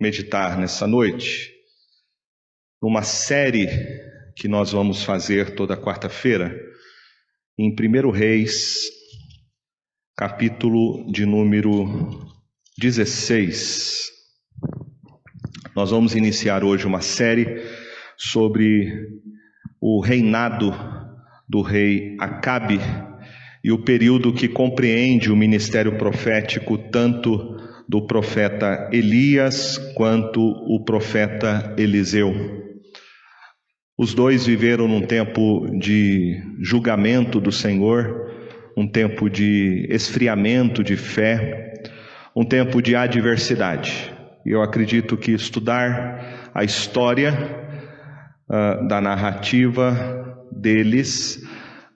meditar nessa noite numa série que nós vamos fazer toda quarta-feira em 1 Reis, capítulo de número 16. Nós vamos iniciar hoje uma série sobre o reinado do rei Acabe e o período que compreende o ministério profético tanto do profeta Elias quanto o profeta Eliseu. Os dois viveram num tempo de julgamento do Senhor, um tempo de esfriamento de fé, um tempo de adversidade. E eu acredito que estudar a história da narrativa deles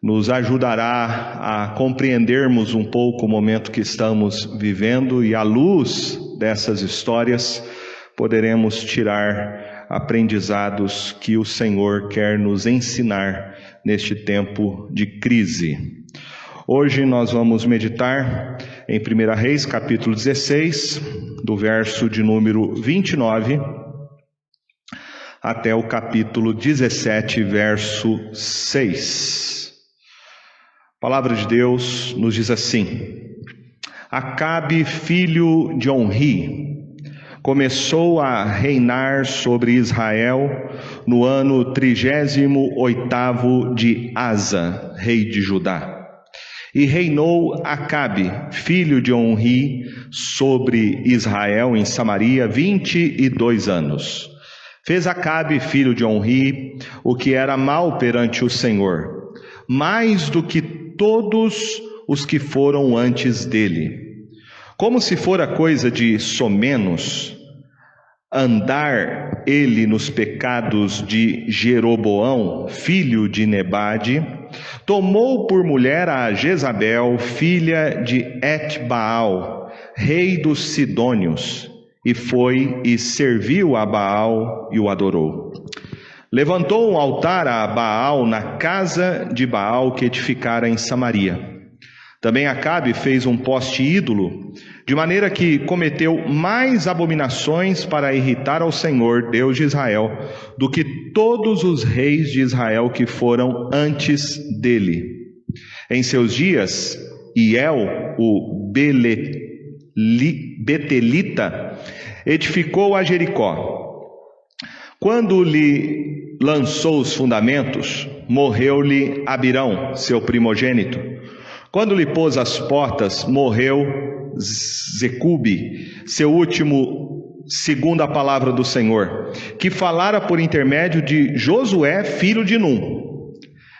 nos ajudará a compreendermos um pouco o momento que estamos vivendo e à luz dessas histórias poderemos tirar aprendizados que o Senhor quer nos ensinar neste tempo de crise. Hoje nós vamos meditar em 1 Reis, capítulo 16, do verso de número 29 até o capítulo 17, verso 6. A palavra de Deus nos diz assim: Acabe, filho de Onri, começou a reinar sobre Israel no ano 38º de Asa, rei de Judá. E reinou Acabe, filho de Onri, sobre Israel em Samaria 22 anos. Fez Acabe, filho de Onri, o que era mal perante o Senhor, mais do que todos os que foram antes dele. Como se fora coisa de somenos andar ele nos pecados de Jeroboão, filho de Nebade, tomou por mulher a Jezabel, filha de Etbaal, rei dos Sidônios, e foi e serviu a Baal e o adorou. Levantou um altar a Baal na casa de Baal que edificara em Samaria. Também Acabe fez um poste ídolo, de maneira que cometeu mais abominações para irritar ao Senhor, Deus de Israel, do que todos os reis de Israel que foram antes dele. Em seus dias, Hiel, o Betelita, edificou a Jericó. Quando lhe lançou os fundamentos, morreu-lhe Abirão, seu primogênito. Quando lhe pôs as portas, morreu Zecube, seu último, segundo a palavra do Senhor, que falara por intermédio de Josué, filho de Num.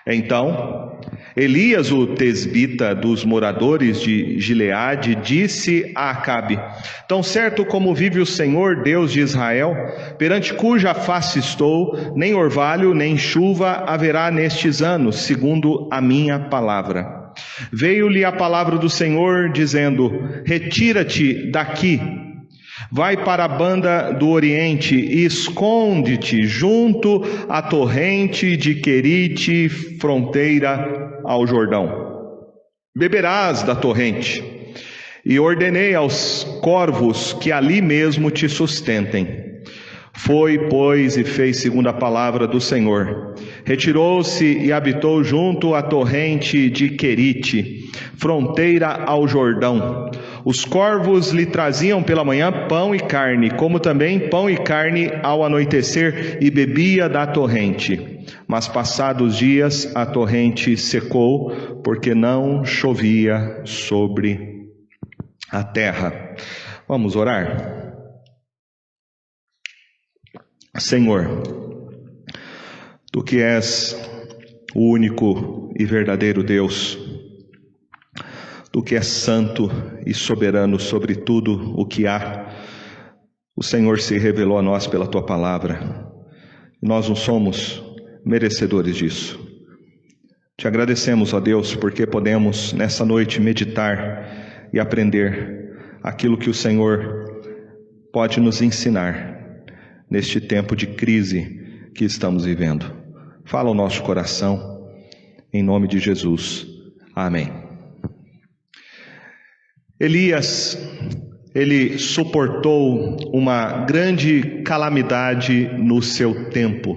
Então, Elias, o tesbita dos moradores de Gileade, disse a Acabe: Tão certo como vive o Senhor, Deus de Israel, perante cuja face estou, nem orvalho nem chuva haverá nestes anos, segundo a minha palavra. Veio-lhe a palavra do Senhor, dizendo: Retira-te daqui, vai para a banda do Oriente e esconde-te junto à torrente de Querite, fronteira ao Jordão. Beberás da torrente. E ordenei aos corvos que ali mesmo te sustentem. Foi, pois, e fez segundo a palavra do Senhor. Retirou-se e habitou junto à torrente de Querite, fronteira ao Jordão. Os corvos lhe traziam pela manhã pão e carne, como também pão e carne ao anoitecer, e bebia da torrente. Mas passados dias a torrente secou, porque não chovia sobre a terra. Vamos orar? Senhor, Tu que és o único e verdadeiro Deus, Tu que és santo e soberano sobre tudo o que há, o Senhor se revelou a nós pela Tua palavra, e nós não somos merecedores disso. Te agradecemos, ó Deus, porque podemos nessa noite meditar e aprender aquilo que o Senhor pode nos ensinar neste tempo de crise que estamos vivendo. Fala ao nosso coração, em nome de Jesus. Amém. Elias ele suportou uma grande calamidade no seu tempo.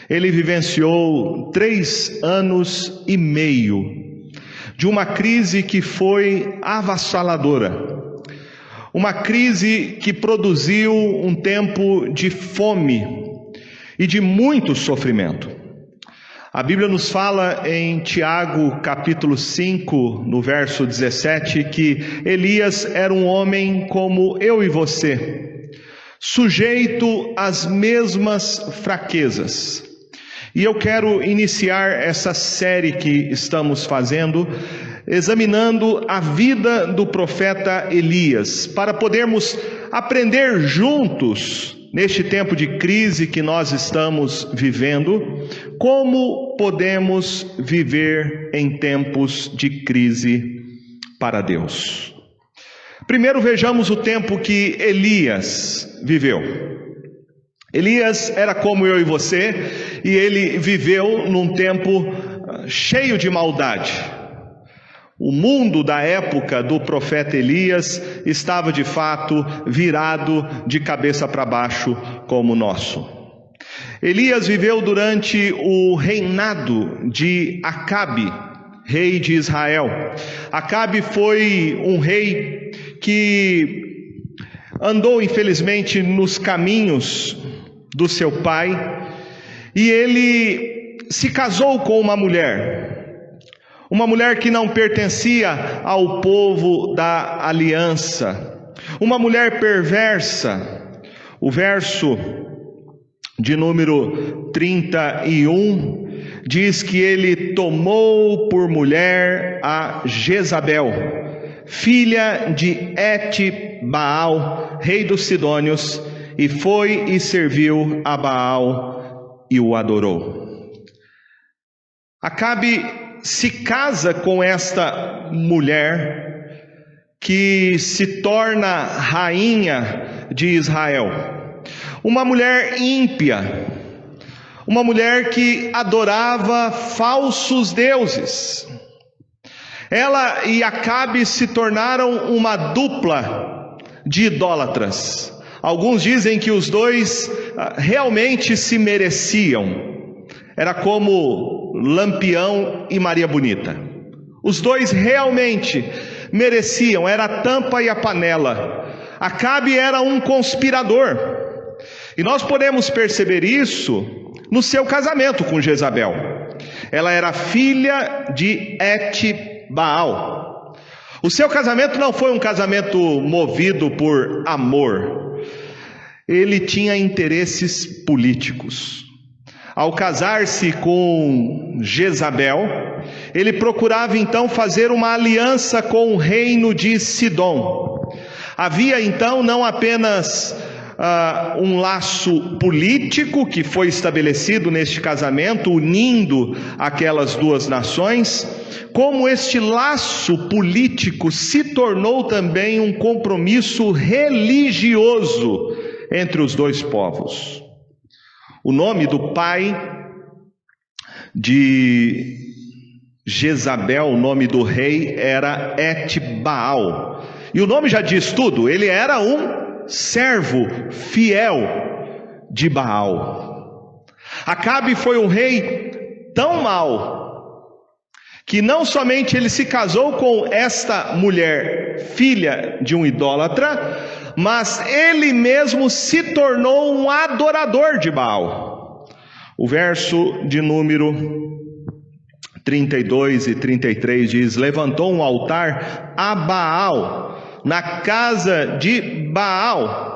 Ele vivenciou 3 anos e meio de uma crise que foi avassaladora. Uma crise que produziu um tempo de fome e de muito sofrimento. A Bíblia nos fala em Tiago capítulo 5, no verso 17, que Elias era um homem como eu e você, sujeito às mesmas fraquezas. E eu quero iniciar essa série que estamos fazendo, examinando a vida do profeta Elias, para podermos aprender juntos, neste tempo de crise que nós estamos vivendo, como podemos viver em tempos de crise para Deus. Primeiro vejamos o tempo que Elias viveu. Elias era como eu e você, e ele viveu num tempo cheio de maldade. O mundo da época do profeta Elias estava de fato virado de cabeça para baixo como o nosso. Elias viveu durante o reinado de Acabe, rei de Israel. Acabe foi um rei que andou infelizmente nos caminhos do seu pai, e ele se casou com uma mulher que não pertencia ao povo da aliança, uma mulher perversa. O verso de número 31 diz que ele tomou por mulher a Jezabel, filha de Et-Baal, rei dos Sidônios, e foi e serviu a Baal e o adorou. Acabe se casa com esta mulher que se torna rainha de Israel. Uma mulher ímpia, uma mulher que adorava falsos deuses. Ela e Acabe se tornaram uma dupla de idólatras. Alguns dizem que os dois realmente se mereciam. Era como Lampião e Maria Bonita. Os dois realmente mereciam, era a tampa e a panela. Acabe era um conspirador. E nós podemos perceber isso no seu casamento com Jezabel. Ela era filha de Et-Baal. O seu casamento não foi um casamento movido por amor. Ele tinha interesses políticos. Ao casar-se com Jezabel, ele procurava então fazer uma aliança com o reino de Sidom. Havia então não apenas um laço político que foi estabelecido neste casamento, unindo aquelas duas nações, como este laço político se tornou também um compromisso religioso entre os dois povos. O nome do pai de Jezabel, o nome do rei, era Et-Baal. E o nome já diz tudo, ele era um servo fiel de Baal. Acabe foi um rei tão mau, que não somente ele se casou com esta mulher, filha de um idólatra, mas ele mesmo se tornou um adorador de Baal. O verso de número 32 e 33 diz: levantou um altar a Baal na casa de Baal,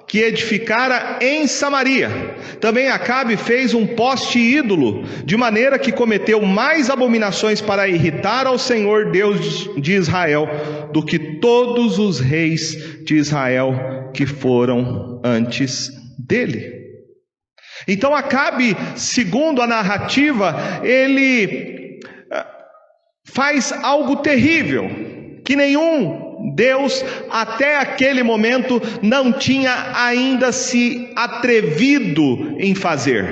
que edificara em Samaria. Também Acabe fez um poste ídolo, de maneira que cometeu mais abominações para irritar ao Senhor Deus de Israel, do que todos os reis de Israel que foram antes dele. Então Acabe, segundo a narrativa, ele faz algo terrível, que nenhum Deus até aquele momento não tinha ainda se atrevido em fazer.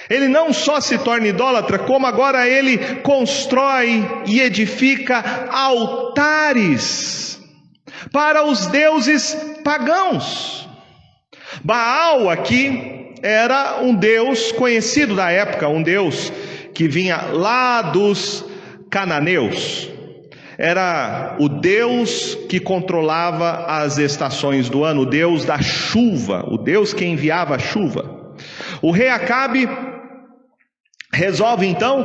Ele não só se torna idólatra, como agora ele constrói e edifica altares. para os deuses pagãos. Baal aqui era um deus conhecido da época, um deus que vinha lá dos cananeus. Era o Deus que controlava as estações do ano, o Deus da chuva, o Deus que enviava a chuva. O rei Acabe resolve então,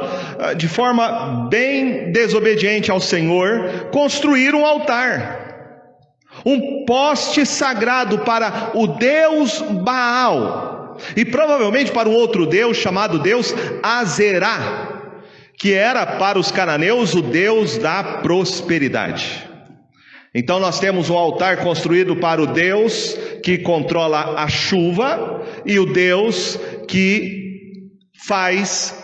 de forma bem desobediente ao Senhor, construir um altar, um poste sagrado para o Deus Baal, e provavelmente para um outro Deus chamado Deus Azerá, que era para os cananeus o Deus da prosperidade. Então nós temos um altar construído para o Deus que controla a chuva e o Deus que faz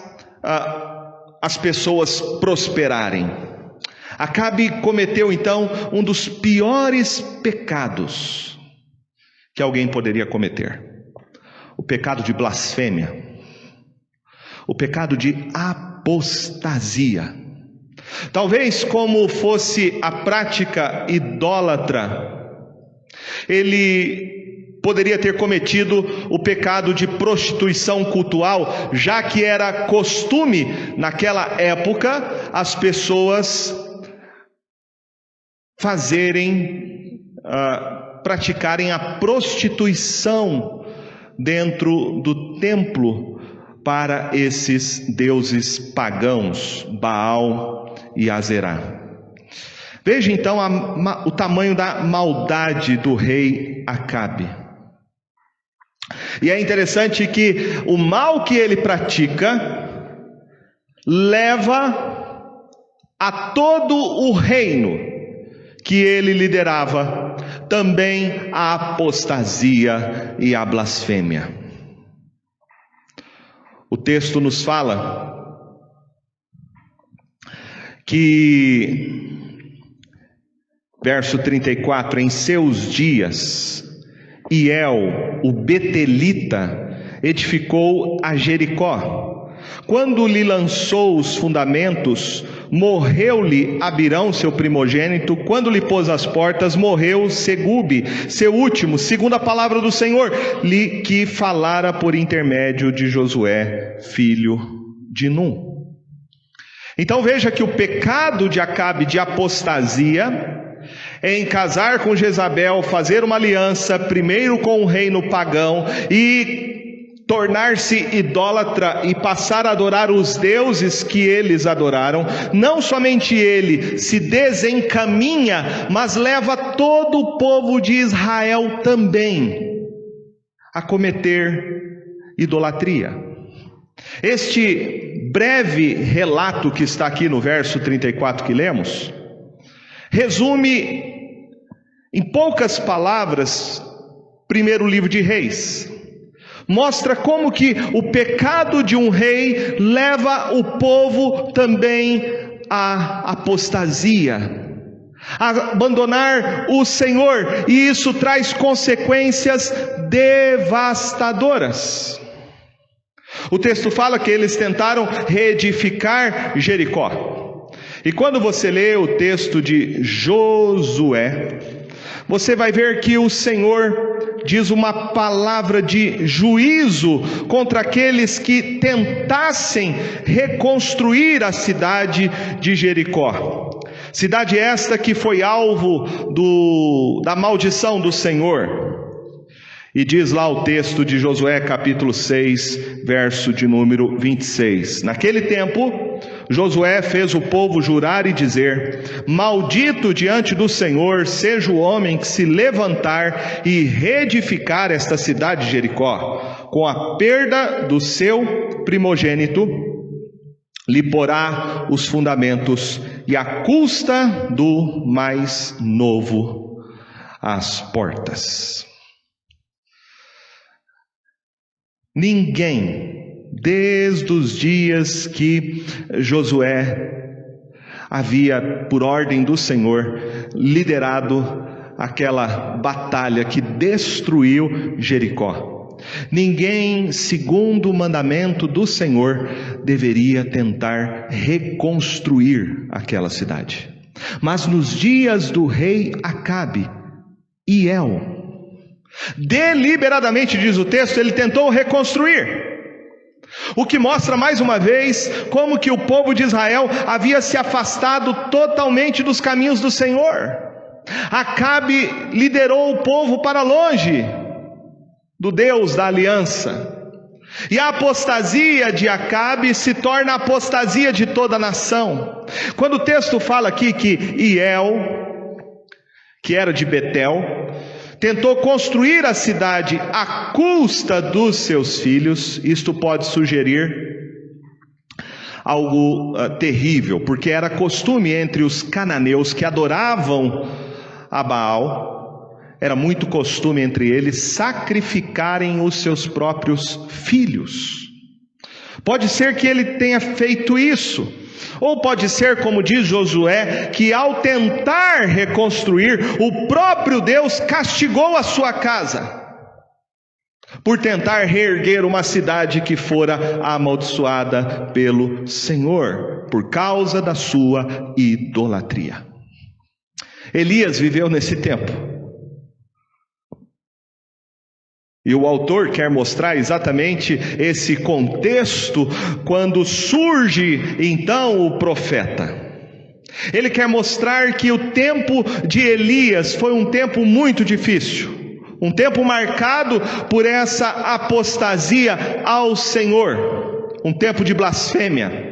as pessoas prosperarem. Acabe cometeu então um dos piores pecados que alguém poderia cometer: o pecado de blasfêmia, o pecado de apostasia. Talvez como fosse a prática idólatra, ele poderia ter cometido o pecado de prostituição cultual, já que era costume naquela época as pessoas praticarem a prostituição dentro do templo para esses deuses pagãos, Baal e Azerá. Veja então o tamanho da maldade do rei Acabe. E é interessante que o mal que ele pratica leva a todo o reino que ele liderava também à apostasia e à blasfêmia. O texto nos fala que, verso 34, em seus dias, Hiel, o betelita, edificou a Jericó. Quando lhe lançou os fundamentos, morreu-lhe Abirão, seu primogênito. Quando lhe pôs as portas, morreu Segube, seu último, segundo a palavra do Senhor, que falara por intermédio de Josué, filho de Num. Então veja que o pecado de Acabe de apostasia, em casar com Jezabel, fazer uma aliança primeiro com o reino pagão e tornar-se idólatra e passar a adorar os deuses que eles adoraram, não somente ele se desencaminha, mas leva todo o povo de Israel também a cometer idolatria. Este breve relato que está aqui no verso 34 que lemos, resume em poucas palavras primeiro livro de Reis. Mostra como que o pecado de um rei leva o povo também à apostasia, a abandonar o Senhor, e isso traz consequências devastadoras. O texto fala que eles tentaram reedificar Jericó. E quando você lê o texto de Josué, você vai ver que o Senhor diz uma palavra de juízo contra aqueles que tentassem reconstruir a cidade de Jericó. Cidade esta que foi alvo da maldição do Senhor. E diz lá o texto de Josué capítulo 6, verso de número 26. Naquele tempo, Josué fez o povo jurar e dizer: maldito diante do Senhor seja o homem que se levantar e reedificar esta cidade de Jericó. Com a perda do seu primogênito, lhe porá os fundamentos, e à custa do mais novo as portas. Ninguém, desde os dias que Josué havia, por ordem do Senhor, liderado aquela batalha que destruiu Jericó, ninguém, segundo o mandamento do Senhor, deveria tentar reconstruir aquela cidade. Mas nos dias do rei Acabe, Hiel, deliberadamente, diz o texto, ele tentou reconstruir. O que mostra mais uma vez como que o povo de Israel havia se afastado totalmente dos caminhos do Senhor. Acabe liderou o povo para longe do Deus da aliança. E a apostasia de Acabe se torna a apostasia de toda a nação. Quando o texto fala aqui que Hiel, que era de Betel, tentou construir a cidade à custa dos seus filhos, isto pode sugerir algo terrível, porque era costume entre os cananeus que adoravam a Baal, era muito costume entre eles sacrificarem os seus próprios filhos. Pode ser que ele tenha feito isso, ou pode ser, como diz Josué, que ao tentar reconstruir, o próprio Deus castigou a sua casa por tentar reerguer uma cidade que fora amaldiçoada pelo Senhor, por causa da sua idolatria. Elias viveu nesse tempo. E o autor quer mostrar exatamente esse contexto quando surge então o profeta. Ele quer mostrar que o tempo de Elias foi um tempo muito difícil, um tempo marcado por essa apostasia ao Senhor, um tempo de blasfêmia.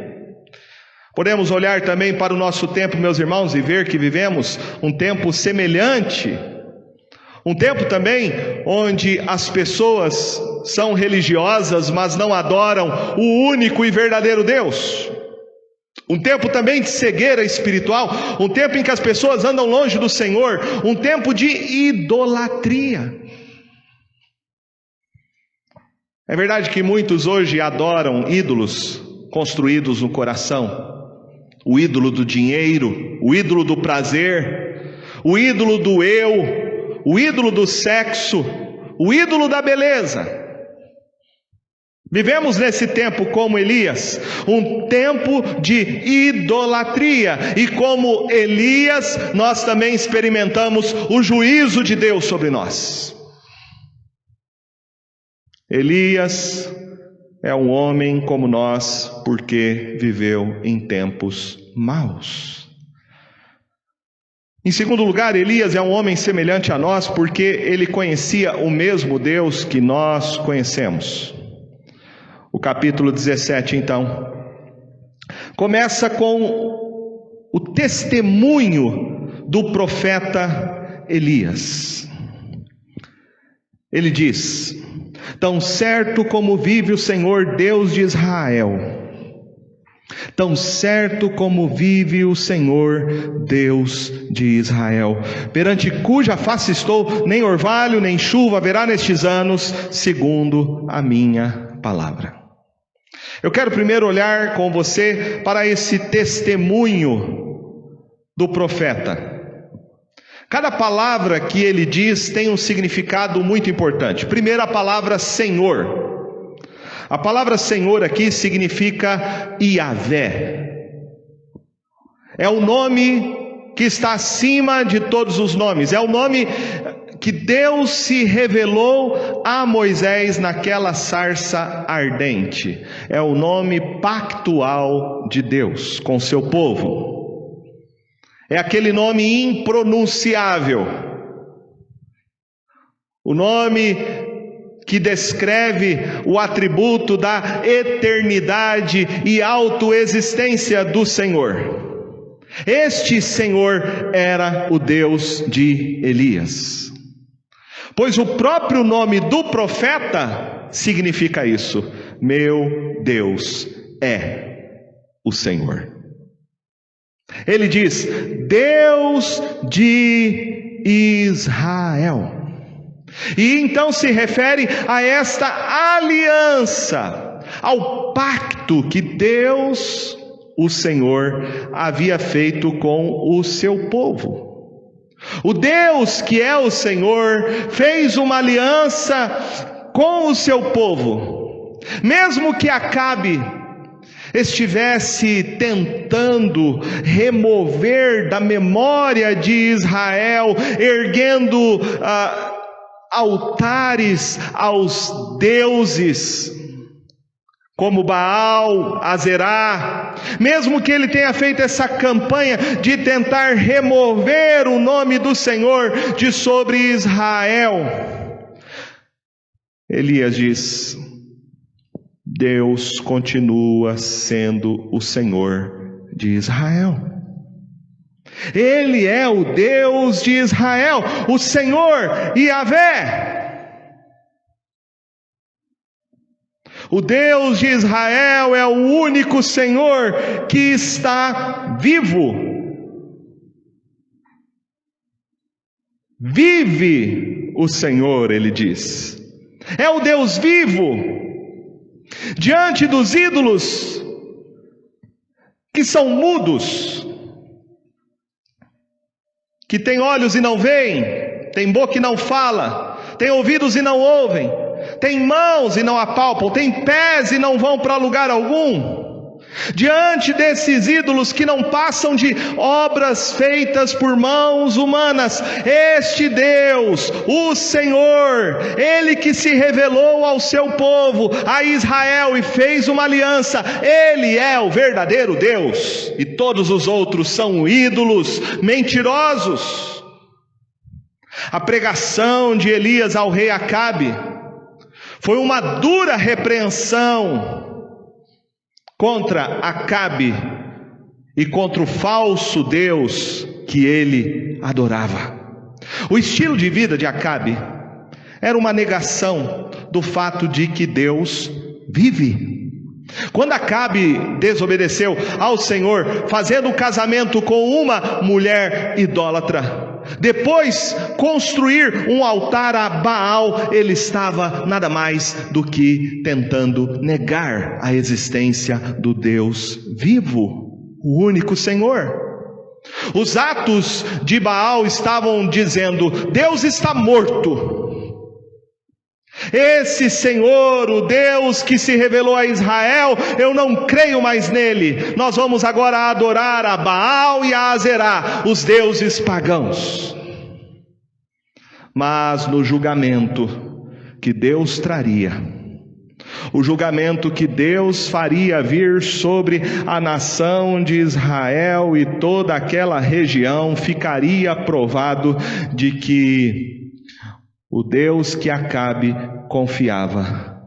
Podemos olhar também para o nosso tempo, meus irmãos, e ver que vivemos um tempo semelhante. Um tempo também onde as pessoas são religiosas, mas não adoram o único e verdadeiro Deus. Um tempo também de cegueira espiritual, um tempo em que as pessoas andam longe do Senhor, um tempo de idolatria. É verdade que muitos hoje adoram ídolos construídos no coração. O ídolo do dinheiro, o ídolo do prazer, o ídolo do eu, o ídolo do sexo, o ídolo da beleza. Vivemos nesse tempo como Elias, um tempo de idolatria. E como Elias, nós também experimentamos o juízo de Deus sobre nós. Elias é um homem como nós, porque viveu em tempos maus. Em segundo lugar, Elias é um homem semelhante a nós, porque ele conhecia o mesmo Deus que nós conhecemos. O capítulo 17, então, começa com o testemunho do profeta Elias. Ele diz: tão certo como vive o Senhor Deus de Israel, tão certo como vive o Senhor Deus de Israel, perante cuja face estou, nem orvalho nem chuva haverá nestes anos, segundo a minha palavra. Eu quero primeiro olhar com você para esse testemunho do profeta. Cada palavra que ele diz tem um significado muito importante. Primeiro, a palavra Senhor. A palavra Senhor aqui significa Iavé. É o nome que está acima de todos os nomes. É o nome que Deus se revelou a Moisés naquela sarça ardente. É o nome pactual de Deus com seu povo. É aquele nome impronunciável. O nome que descreve o atributo da eternidade e autoexistência do Senhor. Este Senhor era o Deus de Elias. Pois o próprio nome do profeta significa isso: meu Deus é o Senhor. Ele diz: Deus de Israel. E então se refere a esta aliança, ao pacto que Deus, o Senhor, havia feito com o seu povo. O Deus que é o Senhor fez uma aliança com o seu povo. Mesmo que Acabe estivesse tentando remover da memória de Israel, erguendo altares aos deuses, como Baal, Azerá, mesmo que ele tenha feito essa campanha de tentar remover o nome do Senhor de sobre Israel, Elias diz: Deus continua sendo o Senhor de Israel. Ele é o Deus de Israel, o Senhor Yahvé. O Deus de Israel é o único Senhor que está vivo. Vive o Senhor, ele diz. É o Deus vivo. Diante dos ídolos que são mudos, que têm olhos e não veem, têm boca e não fala, têm ouvidos e não ouvem, têm mãos e não apalpam, têm pés e não vão para lugar algum. Diante desses ídolos que não passam de obras feitas por mãos humanas, este Deus, o Senhor, Ele que se revelou ao seu povo, a Israel, e fez uma aliança, Ele é o verdadeiro Deus, e todos os outros são ídolos mentirosos. A pregação de Elias ao rei Acabe foi uma dura repreensão contra Acabe e contra o falso Deus que ele adorava. O estilo de vida de Acabe era uma negação do fato de que Deus vive. Quando Acabe desobedeceu ao Senhor, fazendo um casamento com uma mulher idólatra, depois construir um altar a Baal, ele estava nada mais do que tentando negar a existência do Deus vivo, o único Senhor. Os atos de Baal estavam dizendo: Deus está morto. Esse Senhor, o Deus que se revelou a Israel, eu não creio mais nele. Nós vamos agora adorar a Baal e a Azerá, os deuses pagãos. Mas no julgamento que Deus traria, o julgamento que Deus faria vir sobre a nação de Israel e toda aquela região, ficaria provado de que o Deus que Acabe confiava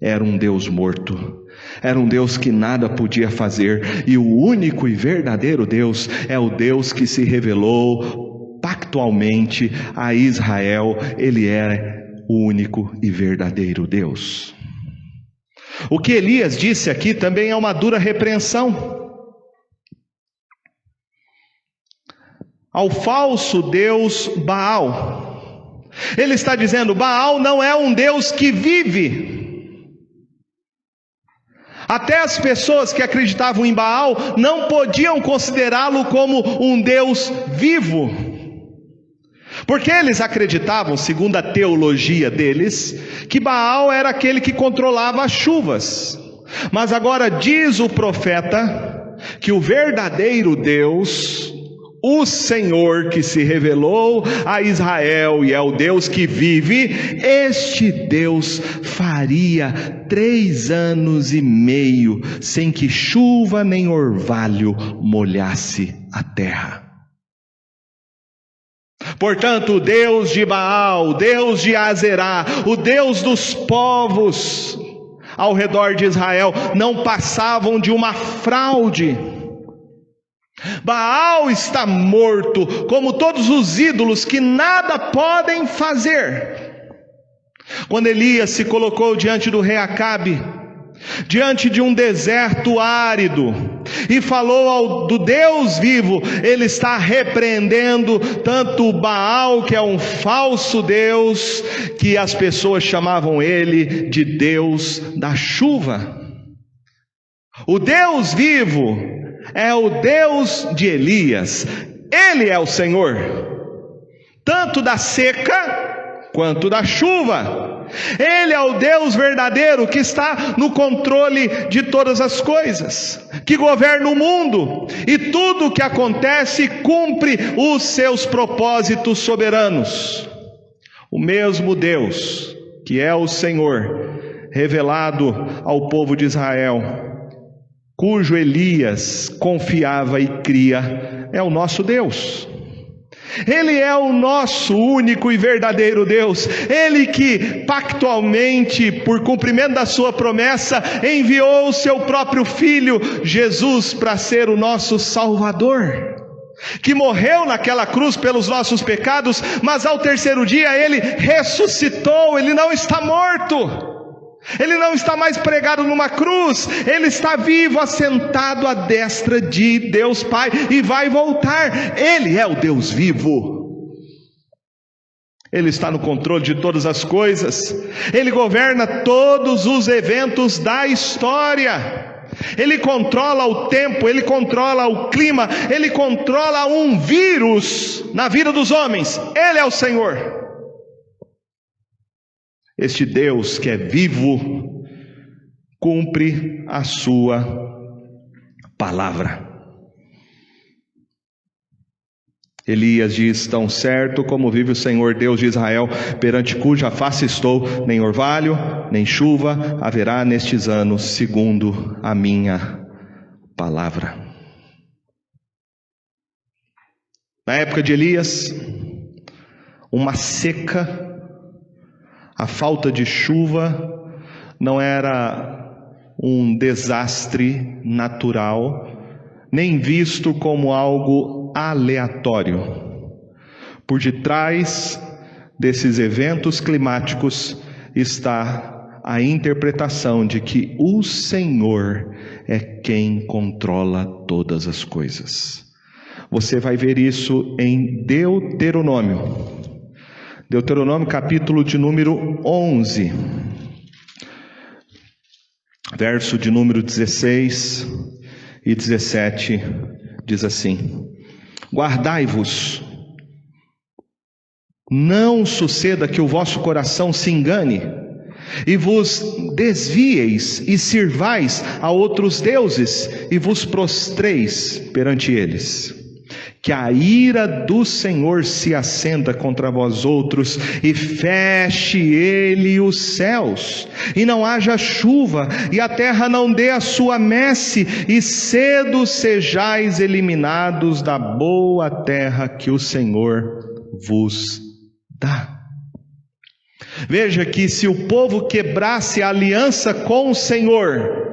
era um Deus morto, era um Deus que nada podia fazer, e o único e verdadeiro Deus é o Deus que se revelou pactualmente a Israel. Ele é o único e verdadeiro Deus. O que Elias disse aqui também é uma dura repreensão ao falso Deus Baal. Ele está dizendo: Baal não é um Deus que vive. Até as pessoas que acreditavam em Baal não podiam considerá-lo como um Deus vivo, porque eles acreditavam, segundo a teologia deles, que Baal era aquele que controlava as chuvas. Mas agora diz o profeta que o verdadeiro Deus, o Senhor que se revelou a Israel e é o Deus que vive, este Deus faria 3 anos e meio sem que chuva nem orvalho molhasse a terra. Portanto, o Deus de Baal, o Deus de Azerá, o Deus dos povos ao redor de Israel não passavam de uma fraude. Baal está morto, como todos os ídolos que nada podem fazer. Quando Elias se colocou diante do rei Acabe, diante de um deserto árido, e falou do Deus vivo, ele está repreendendo tanto o Baal, que é um falso Deus, que as pessoas chamavam ele de Deus da chuva. O Deus vivo é o Deus de Elias. Ele é o Senhor, tanto da seca quanto da chuva. Ele é o Deus verdadeiro que está no controle de todas as coisas, que governa o mundo, e tudo o que acontece cumpre os seus propósitos soberanos. O mesmo Deus, que é o Senhor, revelado ao povo de Israel, cujo Elias confiava e cria, é o nosso Deus. Ele é o nosso único e verdadeiro Deus. Ele que pactualmente, por cumprimento da sua promessa, enviou o seu próprio Filho Jesus para ser o nosso Salvador, que morreu naquela cruz pelos nossos pecados, mas ao terceiro dia Ele ressuscitou. Ele não está morto, Ele não está mais pregado numa cruz, Ele está vivo, assentado à destra de Deus Pai, e vai voltar. Ele é o Deus vivo. Ele está no controle de todas as coisas. Ele governa todos os eventos da história. Ele controla o tempo, Ele controla o clima, Ele controla um vírus na vida dos homens. Ele é o Senhor. Este Deus que é vivo, cumpre a sua palavra. Elias diz: tão certo como vive o Senhor Deus de Israel, perante cuja face estou, nem orvalho, nem chuva haverá nestes anos, segundo a minha palavra. Na época de Elias, uma seca, a falta de chuva não era um desastre natural, nem visto como algo aleatório. Por detrás desses eventos climáticos está a interpretação de que o Senhor é quem controla todas as coisas. Você vai ver isso em Deuteronômio. Deuteronômio capítulo de número 11, verso de número 16 e 17, diz assim: guardai-vos, não suceda que o vosso coração se engane, e vos desvieis e sirvais a outros deuses, e vos prostreis perante eles. Que a ira do Senhor se acenda contra vós outros, e feche Ele os céus, e não haja chuva, e a terra não dê a sua messe, e cedo sejais eliminados da boa terra que o Senhor vos dá. Veja que se o povo quebrasse a aliança com o Senhor,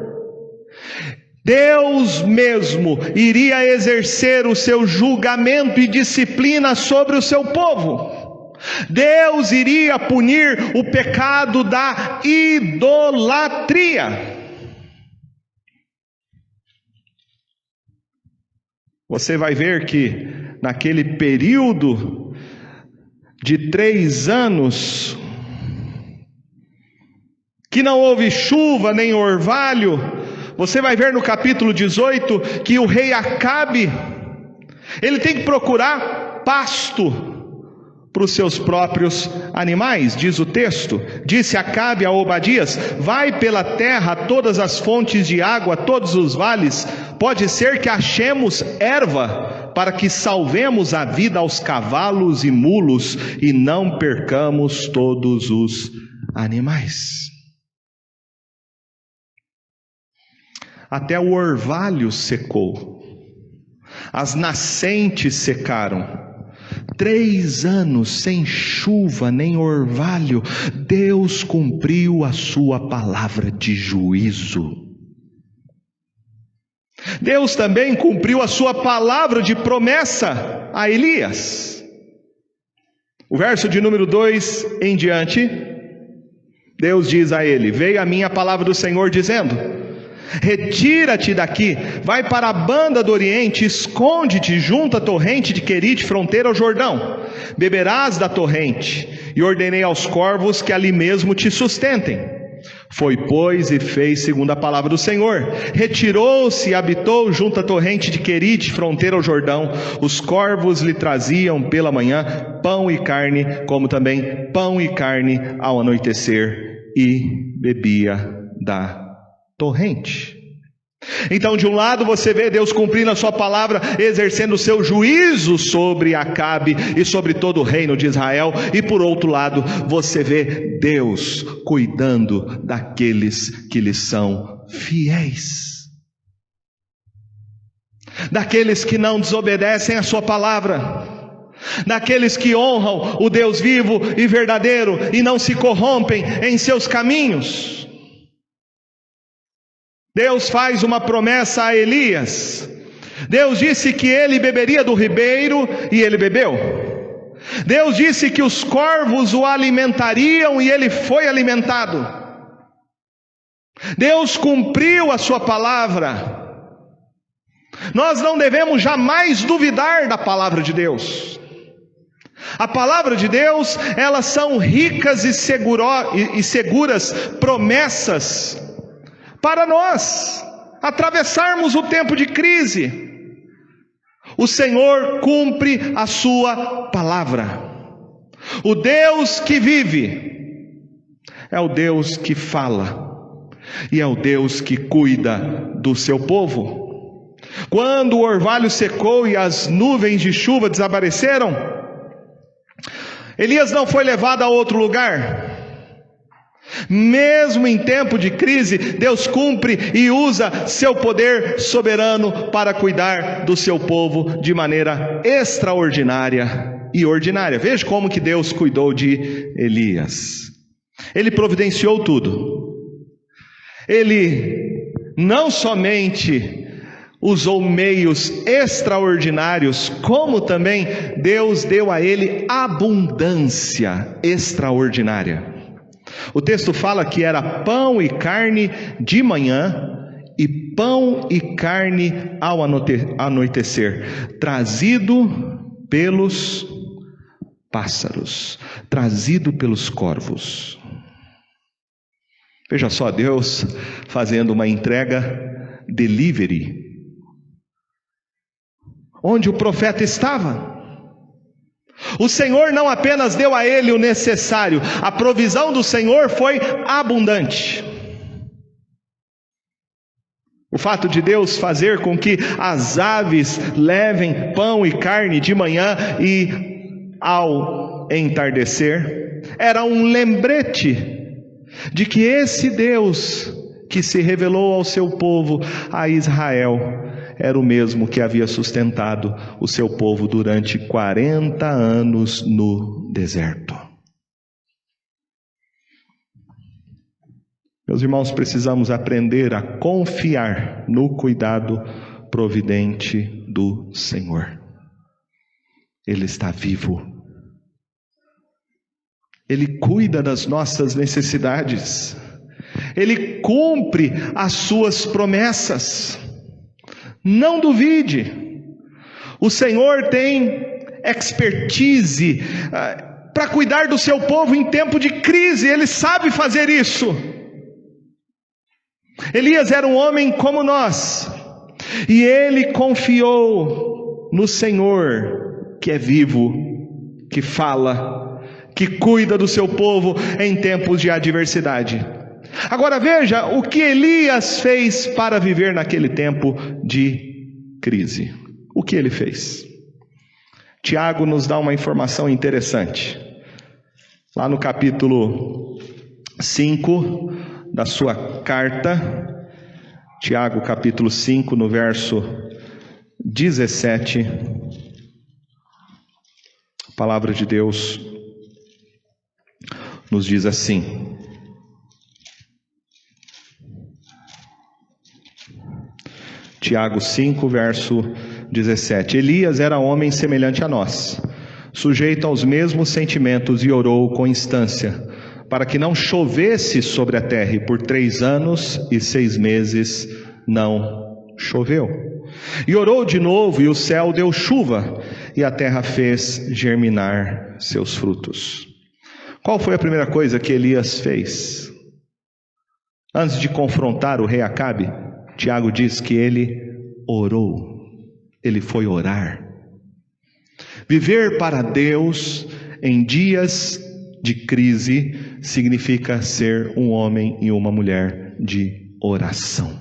Deus mesmo iria exercer o seu julgamento e disciplina sobre o seu povo. Deus iria punir o pecado da idolatria. Você vai ver que naquele período de 3 anos, que não houve chuva nem orvalho, você vai ver no capítulo 18 que o rei Acabe, ele tem que procurar pasto para os seus próprios animais. Diz o texto: disse Acabe a Obadias: vai pela terra a todas as fontes de água, todos os vales, pode ser que achemos erva, para que salvemos a vida aos cavalos e mulos, e não percamos todos os animais. Até o orvalho secou, as nascentes secaram. 3 anos sem chuva nem orvalho, Deus cumpriu a sua palavra de juízo. Deus também cumpriu a sua palavra de promessa a Elias. O verso de número 2 em diante, Deus diz a ele: veio a mim a palavra do Senhor dizendo: retira-te daqui, vai para a banda do oriente, esconde-te junto à torrente de Querite, fronteira ao Jordão. Beberás da torrente, e ordenei aos corvos que ali mesmo te sustentem. Foi, pois, e fez segundo a palavra do Senhor. Retirou-se e habitou junto à torrente de Querite, fronteira ao Jordão. Os corvos lhe traziam pela manhã pão e carne, como também pão e carne ao anoitecer, e bebia da torrente. Então, de um lado você vê Deus cumprindo a sua palavra, exercendo o seu juízo sobre Acabe e sobre todo o reino de Israel, e por outro lado você vê Deus cuidando daqueles que lhe são fiéis, daqueles que não desobedecem a sua palavra, daqueles que honram o Deus vivo e verdadeiro e não se corrompem em seus caminhos. Deus faz uma promessa a Elias. Deus disse que ele beberia do ribeiro e ele bebeu. Deus disse que os corvos o alimentariam e ele foi alimentado. Deus cumpriu a sua palavra. Nós não devemos jamais duvidar da palavra de Deus. A palavra de Deus, elas são ricas e seguras promessas para nós atravessarmos o tempo de crise. O Senhor cumpre a sua palavra. O Deus que vive é o Deus que fala e é o Deus que cuida do seu povo. Quando o orvalho secou e as nuvens de chuva desapareceram, Elias não foi levado a outro lugar. Mesmo em tempo de crise, Deus cumpre e usa seu poder soberano para cuidar do seu povo de maneira extraordinária e ordinária. Veja como que Deus cuidou de Elias. Ele providenciou tudo. Ele não somente usou meios extraordinários, como também Deus deu a ele abundância extraordinária. O texto fala que era pão e carne de manhã e pão e carne ao anoitecer, trazido pelos pássaros, trazido pelos corvos. Veja só, Deus fazendo uma entrega delivery. Onde o profeta estava, o Senhor não apenas deu a ele o necessário, a provisão do Senhor foi abundante. O fato de Deus fazer com que as aves levem pão e carne de manhã e ao entardecer, era um lembrete de que esse Deus que se revelou ao seu povo, a Israel, era o mesmo que havia sustentado o seu povo durante 40 anos no deserto. Meus irmãos, precisamos aprender a confiar no cuidado providente do Senhor. Ele está vivo. Ele cuida das nossas necessidades. Ele cumpre as suas promessas. Não duvide. O Senhor tem expertise para cuidar do seu povo em tempo de crise. Ele sabe fazer isso. Elias era um homem como nós, e ele confiou no Senhor, que é vivo, que fala, que cuida do seu povo em tempos de adversidade. Agora veja o que Elias fez para viver naquele tempo de crise. O que ele fez? Tiago nos dá uma informação interessante. Lá no capítulo 5 da sua carta, Tiago capítulo 5, no verso 17, a palavra de Deus nos diz assim: Tiago 5, verso 17. Elias era homem semelhante a nós, sujeito aos mesmos sentimentos, e orou com instância, para que não chovesse sobre a terra, e por 3 anos e 6 meses não choveu. E orou de novo, e o céu deu chuva, e a terra fez germinar seus frutos. Qual foi a primeira coisa que Elias fez? Antes de confrontar o rei Acabe, Tiago diz que ele orou, ele foi orar. Viver para Deus em dias de crise significa ser um homem e uma mulher de oração.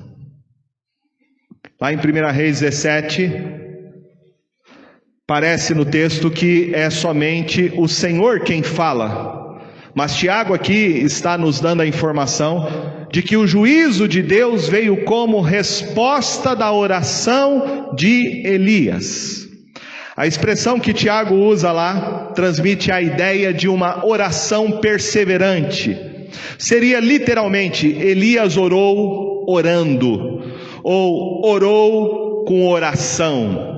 Lá em 1 Reis 17, parece no texto que é somente o Senhor quem fala, mas Tiago aqui está nos dando a informação de que o juízo de Deus veio como resposta da oração de Elias. A expressão que Tiago usa lá transmite a ideia de uma oração perseverante. Seria literalmente, Elias orou orando, ou orou com oração.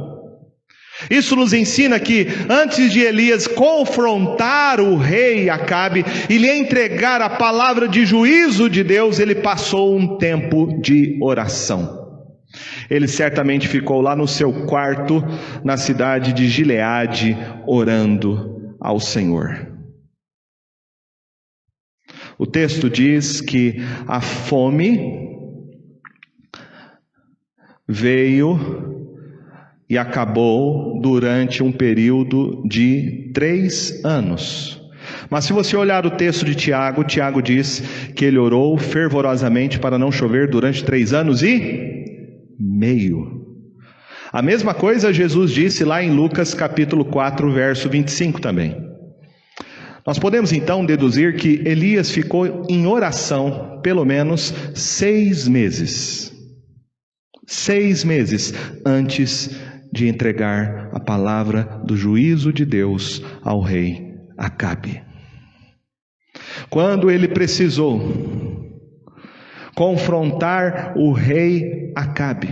Isso nos ensina que antes de Elias confrontar o rei Acabe e lhe entregar a palavra de juízo de Deus, ele passou um tempo de oração. Ele certamente ficou lá no seu quarto, na cidade de Gileade, orando ao Senhor. O texto diz que a fome veio e acabou durante um período de 3 anos. Mas se você olhar o texto de Tiago, Tiago diz que ele orou fervorosamente para não chover durante 3 anos e meio. A mesma coisa Jesus disse lá em Lucas capítulo 4, verso 25 também. Nós podemos então deduzir que Elias ficou em oração pelo menos 6 meses. 6 meses antes de entregar a palavra do juízo de Deus ao rei Acabe. Quando ele precisou confrontar o rei Acabe,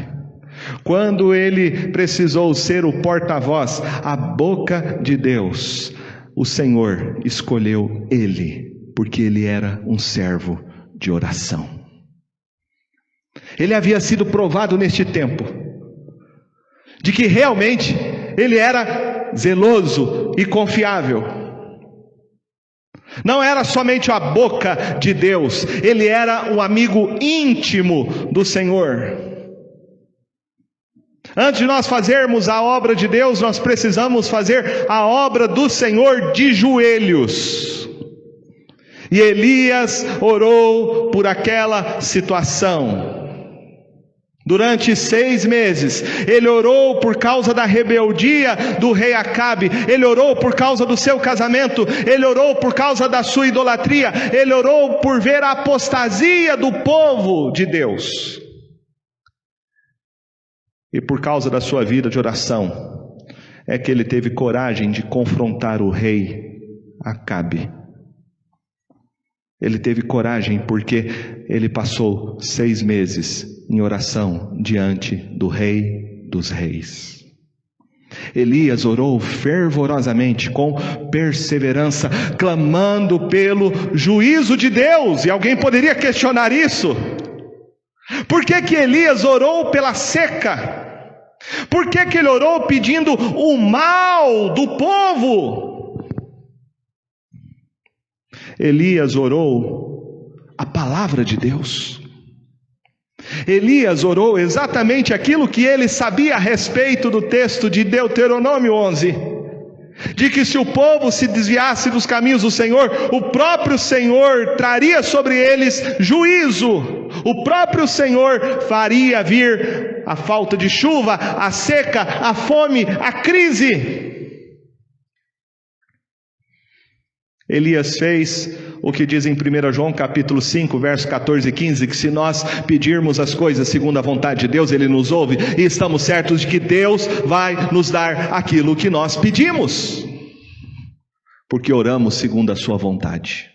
quando ele precisou ser o porta-voz, a boca de Deus, o Senhor escolheu ele, porque ele era um servo de oração. Ele havia sido provado neste tempo, de que realmente ele era zeloso e confiável. Não era somente a boca de Deus, ele era um amigo íntimo do Senhor. Antes de nós fazermos a obra de Deus, nós precisamos fazer a obra do Senhor de joelhos. E Elias orou por aquela situação. Durante 6 meses, ele orou por causa da rebeldia do rei Acabe, ele orou por causa do seu casamento, ele orou por causa da sua idolatria, ele orou por ver a apostasia do povo de Deus. E por causa da sua vida de oração, é que ele teve coragem de confrontar o rei Acabe. Ele teve coragem porque ele passou 6 meses em oração diante do Rei dos Reis. Elias orou fervorosamente, com perseverança, clamando pelo juízo de Deus. E alguém poderia questionar isso? Por que que Elias orou pela seca? Por que que ele orou pedindo o mal do povo? Elias orou a palavra de Deus. Elias orou exatamente aquilo que ele sabia a respeito do texto de Deuteronômio 11, de que se o povo se desviasse dos caminhos do Senhor, o próprio Senhor traria sobre eles juízo, o próprio Senhor faria vir a falta de chuva, a seca, a fome, a crise. Elias fez o que diz em 1 João capítulo 5, verso 14 e 15, que se nós pedirmos as coisas segundo a vontade de Deus, Ele nos ouve, e estamos certos de que Deus vai nos dar aquilo que nós pedimos, porque oramos segundo a sua vontade.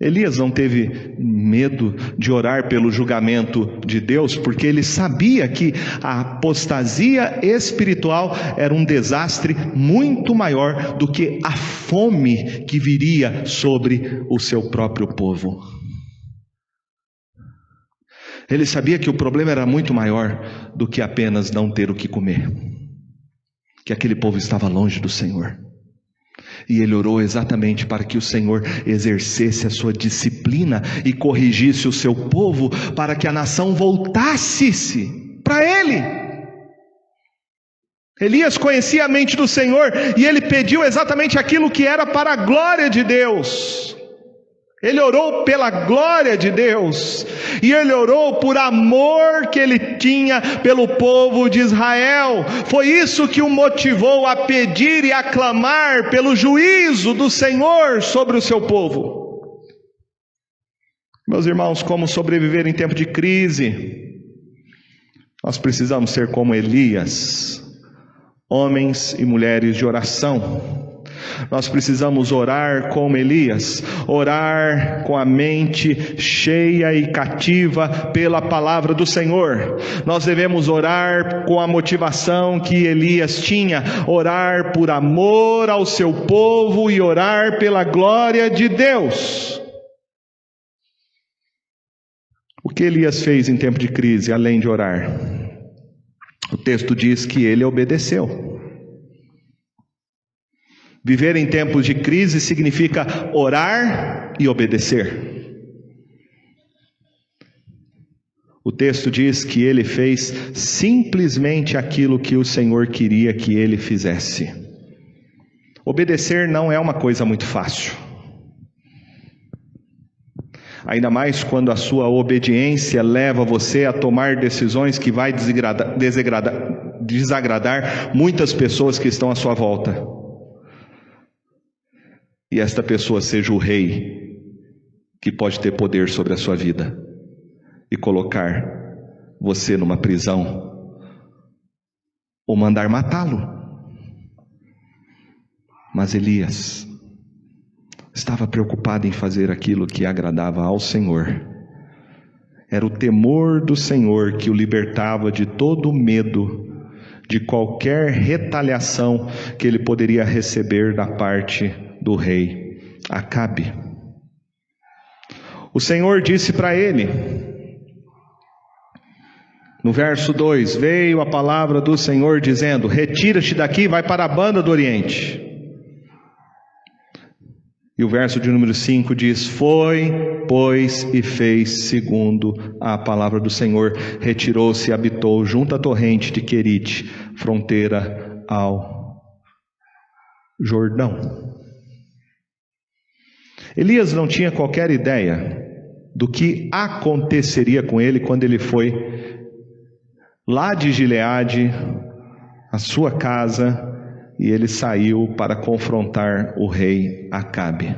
Elias não teve medo de orar pelo julgamento de Deus, porque ele sabia que a apostasia espiritual era um desastre muito maior do que a fome que viria sobre o seu próprio povo. Ele sabia que o problema era muito maior do que apenas não ter o que comer, que aquele povo estava longe do Senhor. E ele orou exatamente para que o Senhor exercesse a sua disciplina e corrigisse o seu povo, para que a nação voltasse para ele. Elias conhecia a mente do Senhor e ele pediu exatamente aquilo que era para a glória de Deus. Ele orou pela glória de Deus, e ele orou por amor que ele tinha pelo povo de Israel. Foi isso que o motivou a pedir e a clamar pelo juízo do Senhor sobre o seu povo. Meus irmãos, como sobreviver em tempo de crise? Nós precisamos ser como Elias, homens e mulheres de oração. Nós precisamos orar como Elias, orar com a mente cheia e cativa pela palavra do Senhor. Nós devemos orar com a motivação que Elias tinha, orar por amor ao seu povo e orar pela glória de Deus. O que Elias fez em tempo de crise, além de orar? O texto diz que ele obedeceu. Viver em tempos de crise significa orar e obedecer. O texto diz que ele fez simplesmente aquilo que o Senhor queria que ele fizesse. Obedecer não é uma coisa muito fácil. Ainda mais quando a sua obediência leva você a tomar decisões que vai desagradar muitas pessoas que estão à sua volta. E esta pessoa seja o rei que pode ter poder sobre a sua vida e colocar você numa prisão ou mandar matá-lo. Mas Elias estava preocupado em fazer aquilo que agradava ao Senhor. Era o temor do Senhor que o libertava de todo o medo, de qualquer retaliação que ele poderia receber da parte do rei Acabe. O Senhor disse para ele, no verso 2, veio a palavra do Senhor dizendo, retira-te daqui, vai para a banda do Oriente. E o verso de número 5 diz, foi, pois, e fez segundo a palavra do Senhor, retirou-se e habitou junto à torrente de Querite, fronteira ao Jordão. Elias não tinha qualquer ideia do que aconteceria com ele quando ele foi lá de Gileade, a sua casa, e ele saiu para confrontar o rei Acabe.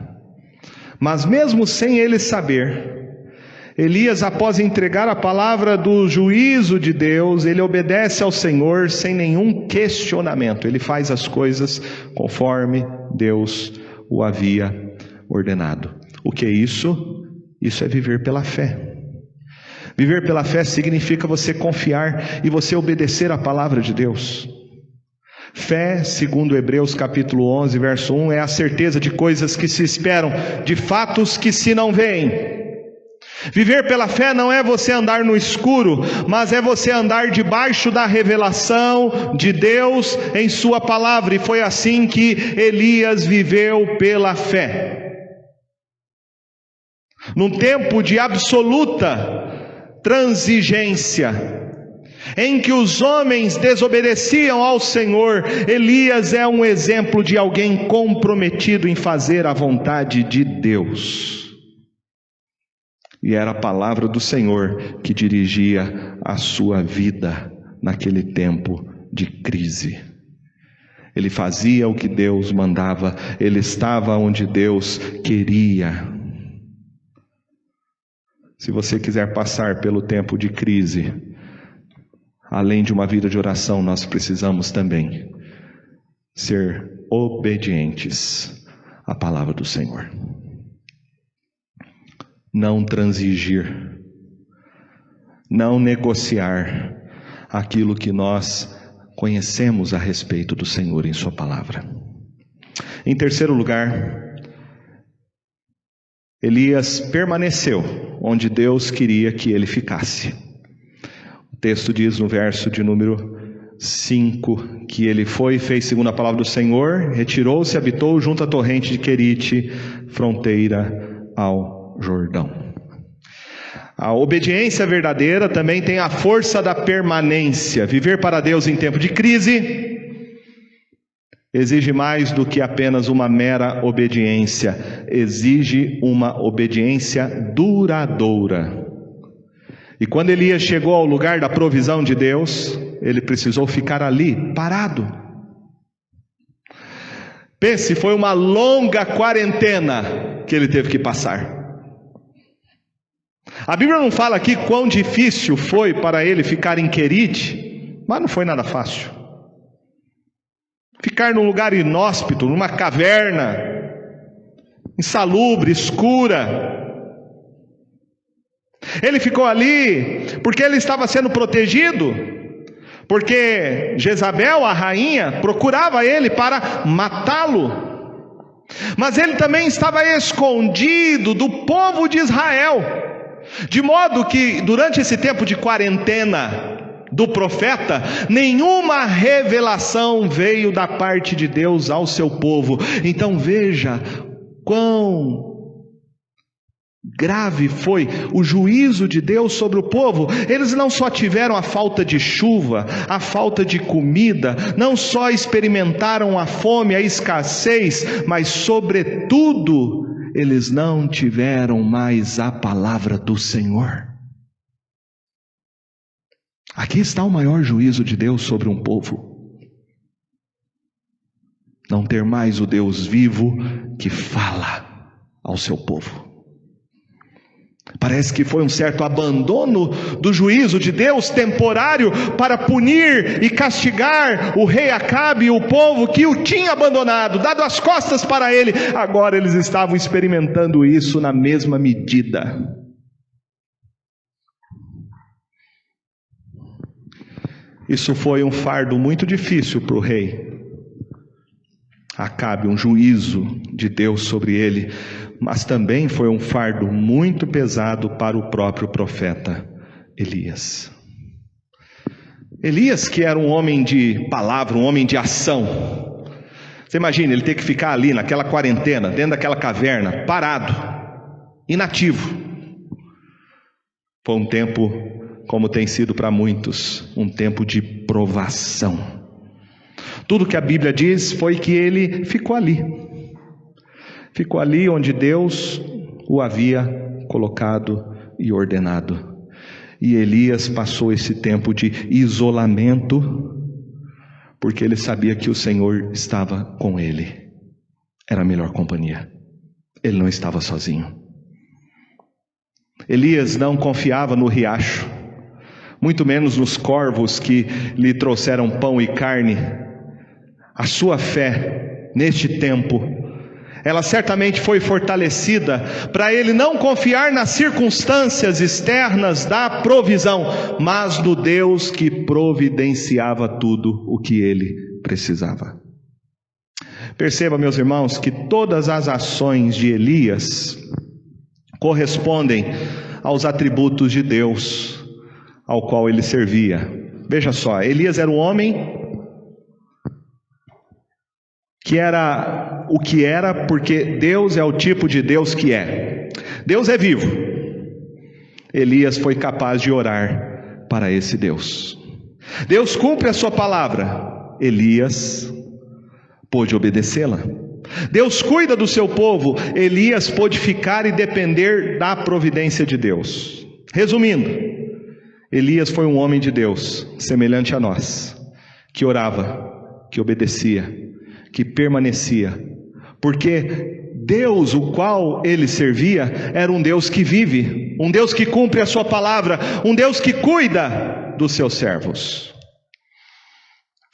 Mas mesmo sem ele saber, Elias, após entregar a palavra do juízo de Deus, ele obedece ao Senhor sem nenhum questionamento. Ele faz as coisas conforme Deus o havia ordenado. O que é isso? Isso é viver pela fé. Viver pela fé significa você confiar e você obedecer à palavra de Deus. Fé, segundo Hebreus capítulo 11, verso 1, é a certeza de coisas que se esperam, de fatos que se não veem. Viver pela fé não é você andar no escuro, mas é você andar debaixo da revelação de Deus em sua palavra. E foi assim que Elias viveu pela fé. Num tempo de absoluta transigência, em que os homens desobedeciam ao Senhor, Elias é um exemplo de alguém comprometido em fazer a vontade de Deus. E era a palavra do Senhor que dirigia a sua vida naquele tempo de crise. Ele fazia o que Deus mandava, ele estava onde Deus queria. Se você quiser passar pelo tempo de crise, além de uma vida de oração, nós precisamos também ser obedientes à palavra do Senhor. Não transigir, não negociar aquilo que nós conhecemos a respeito do Senhor em sua palavra. Em terceiro lugar, Elias permaneceu onde Deus queria que ele ficasse. O texto diz no verso de número 5, que ele foi e fez segundo a palavra do Senhor, retirou-se e habitou junto à torrente de Querite, fronteira ao Jordão. A obediência verdadeira também tem a força da permanência. Viver para Deus em tempo de crise exige mais do que apenas uma mera obediência, exige uma obediência duradoura. E quando Elias chegou ao lugar da provisão de Deus, ele precisou ficar ali, parado. Pense, foi uma longa quarentena que ele teve que passar. A Bíblia não fala aqui quão difícil foi para ele ficar em Querite, mas não foi nada fácil. Ficar num lugar inóspito, numa caverna, insalubre, escura. Ele ficou ali porque ele estava sendo protegido, porque Jezabel, a rainha, procurava ele para matá-lo. Mas ele também estava escondido do povo de Israel, de modo que durante esse tempo de quarentena do profeta, nenhuma revelação veio da parte de Deus ao seu povo. Então veja quão grave foi o juízo de Deus sobre o povo. Eles não só tiveram a falta de chuva, a falta de comida, não só experimentaram a fome, a escassez, mas sobretudo, eles não tiveram mais a palavra do Senhor. Aqui está o maior juízo de Deus sobre um povo. Não ter mais o Deus vivo que fala ao seu povo. Parece que foi um certo abandono do juízo de Deus temporário para punir e castigar o rei Acabe e o povo que o tinha abandonado, dado as costas para ele. Agora eles estavam experimentando isso na mesma medida. Isso foi um fardo muito difícil para o rei Acabe, um juízo de Deus sobre ele, mas também foi um fardo muito pesado para o próprio profeta Elias. Elias, que era um homem de palavra, um homem de ação. Você imagina, ele ter que ficar ali naquela quarentena, dentro daquela caverna, parado, inativo. Foi um tempo, como tem sido para muitos, um tempo de provação. Tudo que a Bíblia diz foi que ele ficou ali. Ficou ali onde Deus o havia colocado e ordenado. E Elias passou esse tempo de isolamento, porque ele sabia que o Senhor estava com ele. Era a melhor companhia. Ele não estava sozinho. Elias não confiava no riacho, muito menos nos corvos que lhe trouxeram pão e carne. A sua fé, neste tempo, ela certamente foi fortalecida para ele não confiar nas circunstâncias externas da provisão, mas no Deus que providenciava tudo o que ele precisava. Perceba, meus irmãos, que todas as ações de Elias correspondem aos atributos de Deus ao qual ele servia. Veja só, Elias era um homem que era o que era, porque Deus é o tipo de Deus que é. Deus é vivo. Elias foi capaz de orar para esse Deus. Deus cumpre a sua palavra. Elias pôde obedecê-la. Deus cuida do seu povo. Elias pôde ficar e depender da providência de Deus. Resumindo, Elias foi um homem de Deus, semelhante a nós, que orava, que obedecia, que permanecia, porque Deus, o qual ele servia, era um Deus que vive, um Deus que cumpre a sua palavra, um Deus que cuida dos seus servos.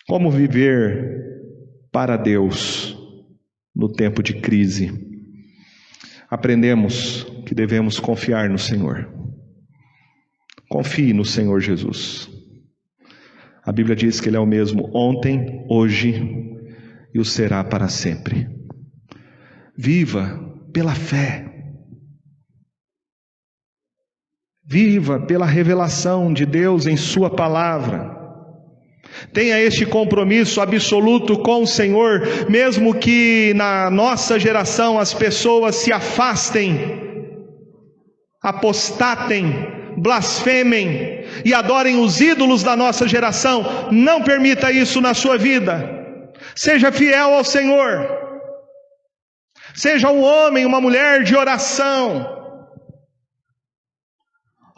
Como viver para Deus no tempo de crise? Aprendemos que devemos confiar no Senhor. Confie no Senhor Jesus. A Bíblia diz que Ele é o mesmo ontem, hoje e o será para sempre. Viva pela fé. Viva pela revelação de Deus em sua palavra. Tenha este compromisso absoluto com o Senhor, mesmo que na nossa geração as pessoas se afastem, apostatem, blasfemem e adorem os ídolos da nossa geração. Não permita isso na sua vida. Seja fiel ao Senhor. Seja um homem, uma mulher de oração.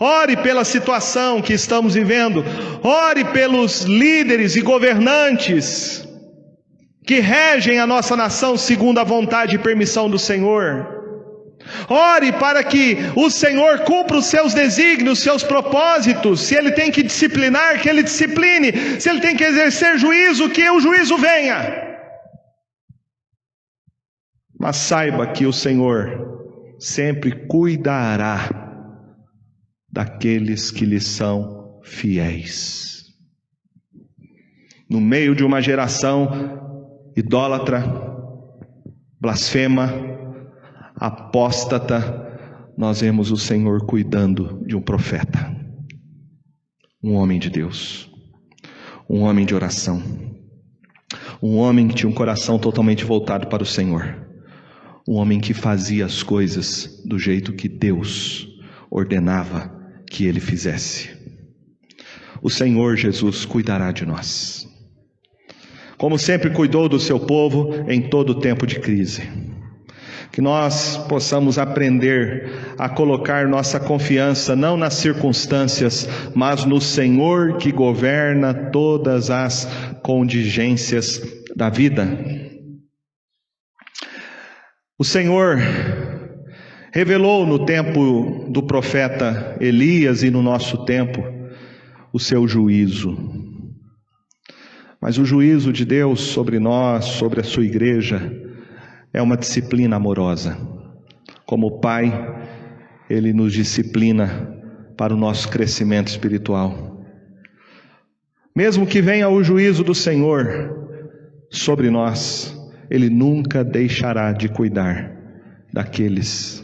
Ore pela situação que estamos vivendo. Ore pelos líderes e governantes que regem a nossa nação segundo a vontade e permissão do Senhor. Ore para que o Senhor cumpra os seus desígnios, os seus propósitos. Se Ele tem que disciplinar, que Ele discipline. Se Ele tem que exercer juízo, que o juízo venha. Mas saiba que o Senhor sempre cuidará daqueles que lhe são fiéis. No meio de uma geração idólatra, blasfema, apóstata, nós vemos o Senhor cuidando de um profeta, um homem de Deus, um homem de oração, um homem que tinha um coração totalmente voltado para o Senhor, um homem que fazia as coisas do jeito que Deus ordenava que ele fizesse. O Senhor Jesus cuidará de nós, como sempre cuidou do seu povo em todo tempo de crise. Que nós possamos aprender a colocar nossa confiança não nas circunstâncias, mas no Senhor que governa todas as contingências da vida. O Senhor revelou no tempo do profeta Elias e no nosso tempo o seu juízo. Mas o juízo de Deus sobre nós, sobre a sua igreja, é uma disciplina amorosa. Como Pai, Ele nos disciplina para o nosso crescimento espiritual. Mesmo que venha o juízo do Senhor sobre nós, Ele nunca deixará de cuidar daqueles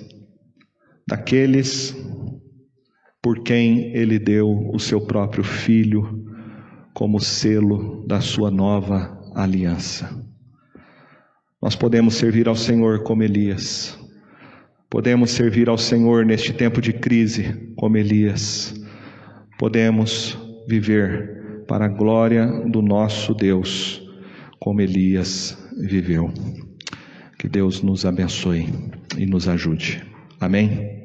por quem Ele deu o seu próprio Filho como selo da sua nova aliança. Nós podemos servir ao Senhor como Elias. Podemos servir ao Senhor neste tempo de crise como Elias. Podemos viver para a glória do nosso Deus como Elias viveu. Que Deus nos abençoe e nos ajude. Amém?